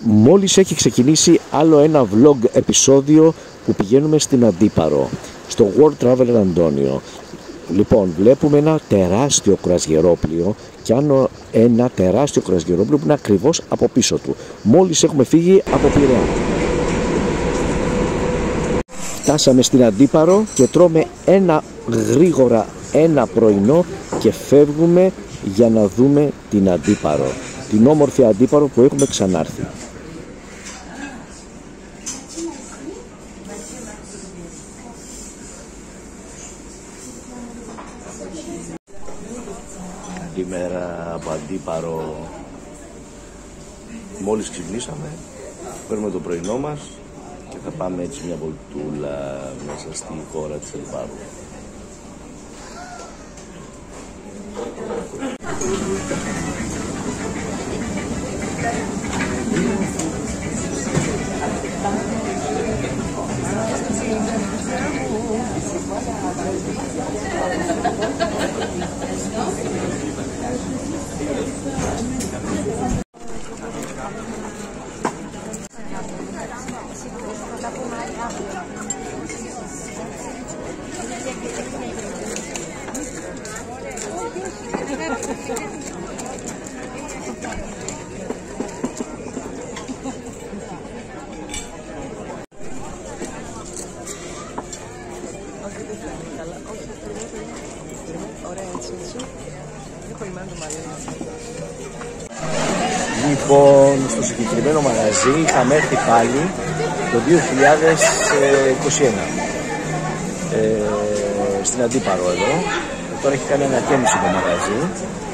Μόλις έχει ξεκινήσει άλλο ένα vlog επεισόδιο που πηγαίνουμε στην Αντίπαρο, στο World Traveler Αντώνιο. Λοιπόν, βλέπουμε ένα τεράστιο κρουαζιερόπλοιο και άλλο ένα τεράστιο κρουαζιερόπλοιο που είναι ακριβώς από πίσω του. Μόλις έχουμε φύγει από Πειραιά. Φτάσαμε στην Αντίπαρο και τρώμε γρήγορα ένα πρωινό και φεύγουμε για να δούμε την Αντίπαρο. Την όμορφη Αντίπαρο που έχουμε ξανάρθει. Καλημέρα από Αντίπαρο. Μόλις ξυπνήσαμε, παίρνουμε το πρωινό μας και θα πάμε έτσι μια βολτούλα μέσα στη χώρα της Αντίπαρου. Λοιπόν, στο συγκεκριμένο μαγαζί είχαμε έρθει πάλι το 2021 στην Αντίπαρο εδώ. Τώρα έχει κάνει ανακαίνιση το μαγαζί,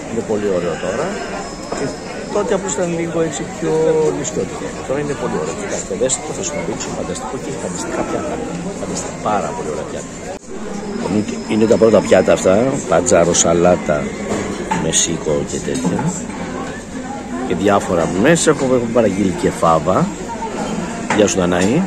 είναι πολύ ωραίο τώρα, και τότε απλώς ήταν λίγο έτσι πιο ληστότικο. Τώρα είναι πολύ ωραίο. Κοιτάξτε, δέστε το θεσμοδίξιο, φανταστικό, και έχει φανταστικά πιάτα. Φανταστικά, πάρα πολύ ωραία πιάτα. Είναι τα πρώτα πιάτα αυτά, πατζάρο, σαλάτα με σίκο και τέτοια. Και διάφορα μέσα. Έχουμε παραγγείλει και φάβα. Γεια σου Δανάη.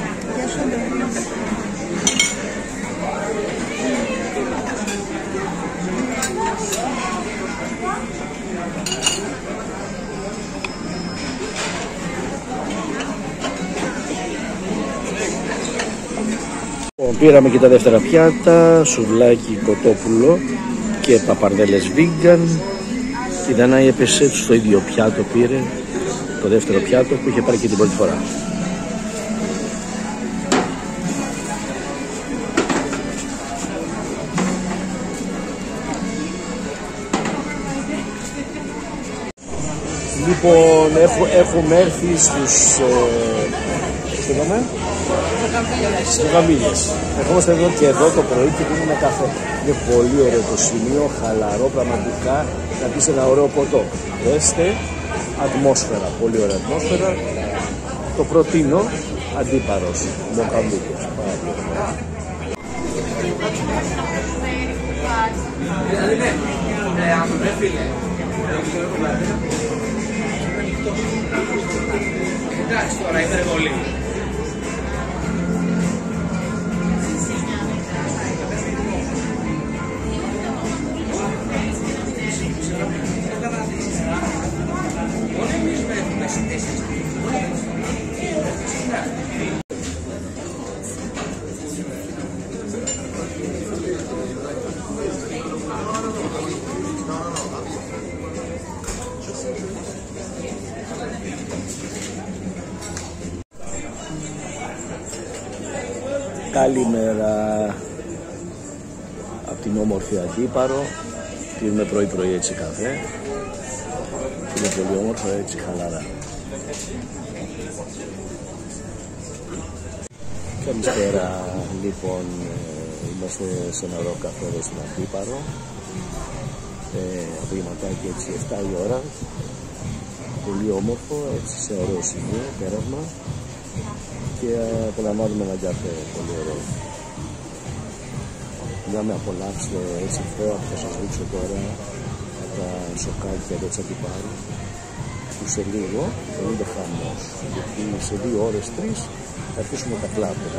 Πήραμε και τα δεύτερα πιάτα, σουβλάκι, κοτόπουλο και παπαρδέλες vegan. Η Δανάη έπεσε στο ίδιο πιάτο, πήρε το δεύτερο πιάτο που είχε πάρει και την πρώτη φορά. Λοιπόν, έχουμε έρθει στις Γαμίλιες. Ερχόμαστε εδώ και εδώ το πρωί και πίνουμε καφέ. Είναι πολύ ωραίο το σημείο, χαλαρό πραγματικά, να πεις ένα ωραίο ποτό. Δέστε, ατμόσφαιρα, πολύ ωραία ατμόσφαιρα. Το προτείνω, Αντίπαρος, Μοκαμίλιες. Εντάξει τώρα, υπερβολή. Καλημέρα από την όμορφη Αντίπαρο. Πίνουμε πρωί έτσι καφέ. Είναι πολύ όμορφο, έτσι χαλαρά. Καλησπέρα. Λοιπόν, είμαστε σε ένα ωραίο καφέ εδώ στην Αντίπαρο. Απογευματάκι έτσι 7 η ώρα. Πολύ όμορφο, έτσι σε ωραίο σημείο, πέρασμα. Και απολαμβάνουμε ένα καφέ, πολύ ωραίο. Για να απολαύσετε έτσι φρέα που θα σας δείξω τώρα από τα σοκάκια εδώ της Αντίπαρου, που σε λίγο θα είναι χαμός, γιατί σε 2 ώρες, 3 θα αρχίσουμε τα κλάπια.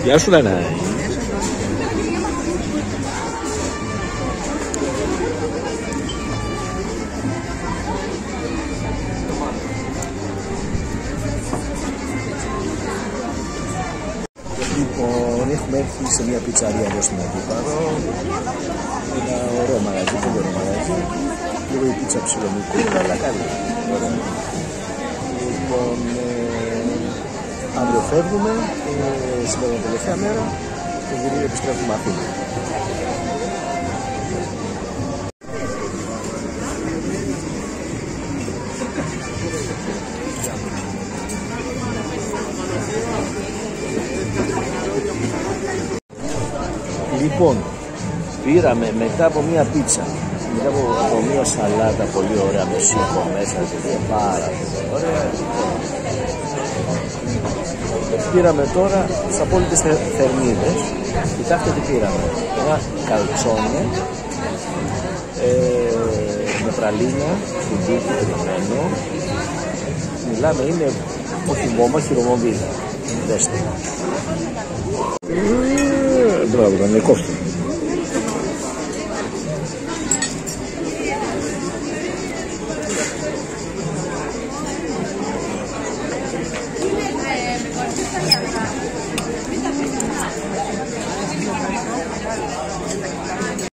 Γεια σου Δανάη. Λοιπόν, έχουμε έρθει σε μια πιτσαρία εδώ στην Αντίπαρο. Ένα ωραίο μαγαζί, πολύ ωραίο μαγαζί. Λίγο η πίτσα ψιλομικρή, αλλά καλή. Ωραία. Λοιπόν, αύριο φεύγουμε, σήμερα είναι τελευταία μέρα και γυρίζει επιστρέφουμε Αθήνα. Λοιπόν, πήραμε μετά από μια πίτσα, μετά από μια σαλάτα πολύ ωραία με σούπο μέσα και πάρα πολύ ωραία. Πήραμε τώρα τις απόλυτες θερμίδες. Κοιτάξτε τι πήραμε. Ένα καλτσόνι με πραλίνα, φουντούκι, περιμένω. Μιλάμε, είναι όχι βόμβα, χειροβομβίδα. Δέστε. Μπράβο, ήταν κόφτη.